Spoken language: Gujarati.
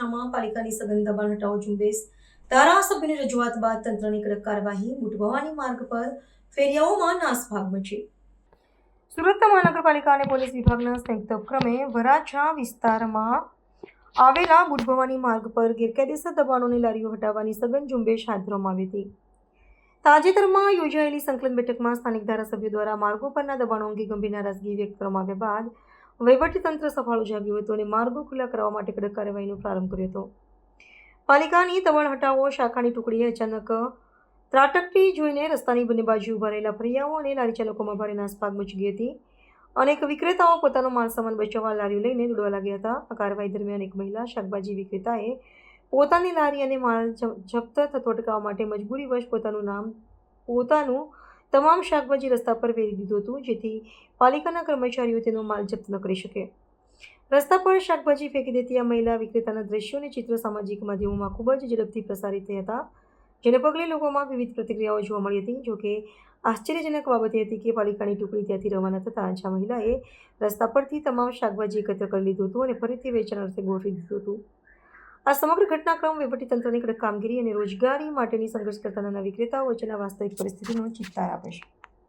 બનાસકાંઠામાં પાલિકાની સઘન દબાણ હટાવો ઝુંબેશ ધારાસભ્યની રજૂઆત બાદ તંત્રની કડક કાર્યવાહી બુટ ભવાની માર્ગ પર ફેરિયાઓમાં નાસભાગ મચી। સુરત મહાનગરપાલિકા અને પોલીસ વિભાગના સંયુક્ત ઉપક્રમે વરાછા વિસ્તારમાં આવેલા બુટ ભવાની માર્ગ પર ગેરકાયદેસર દબાણોની લારીઓ હટાવવાની સઘન ઝુંબેશ હાથ ધરવામાં આવી હતી। તાજેતરમાં યોજાયેલી સંકલન બેઠકમાં સ્થાનિક ધારાસભ્યો દ્વારા માર્ગો પરના દબાણો અંગે ગંભીર નારાજગી વ્યક્ત કરવામાં આવ્યા બાદ વહીવટીતંત્ર સફાળું જાગ્યું હતું અને માર્ગો ખુલ્લા કરવા માટે કડક કાર્યવાહીનો પ્રારંભ કર્યો હતો। પાલિકાની દબાણ હટાવો શાખાની ટુકડીએ અચાનક ત્રાટકતી જોઈને રસ્તાની બંને બાજુ ઉભા રહેલા ફરિયાઓ અને લારી ચાલકોમાં ભારે નાસભાગ મચી ગઈ હતી। અનેક વિક્રેતાઓ પોતાનો માલસામાન બચાવવા લારીઓ લઈને દોડવા લાગ્યા હતા। આ કાર્યવાહી દરમિયાન એક મહિલા શાકભાજી વિક્રેતાએ પોતાની લારી અને માલ જપ્ત થતો અટકાવવા માટે મજબૂરીવશ પોતાનું તમામ શાકભાજી રસ્તા પર વેરી દીધું હતું, જેથી પાલિકાના કર્મચારીઓ તેનો માલ જપ્ત ન કરી શકે। રસ્તા પર શાકભાજી ફેંકી દેતી આ મહિલા વિક્રેતાના દ્રશ્યો અને ચિત્રો સામાજિક માધ્યમોમાં ખૂબ જ ઝડપથી પ્રસારિત થયા હતા, જેને પગલે લોકોમાં વિવિધ પ્રતિક્રિયાઓ જોવા મળી હતી। જોકે આશ્ચર્યજનક બાબત એ હતી કે પાલિકાની ટુકડી ત્યાંથી રવાના થતાં જ આ મહિલાએ રસ્તા પરથી તમામ શાકભાજી એકત્ર કરી લીધું હતું અને ફરીથી વેચાણ અર્થે ગોઠવી દીધું હતું। આ સમગ્ર ઘટનાક્રમ વહીવટીતંત્રની કડક કામગીરી અને રોજગારી માટેની સંઘર્ષ કરતા નાના વિક્રેતાઓ વચ્ચેના વાસ્તવિક પરિસ્થિતિનો ચિતાર આપે છે।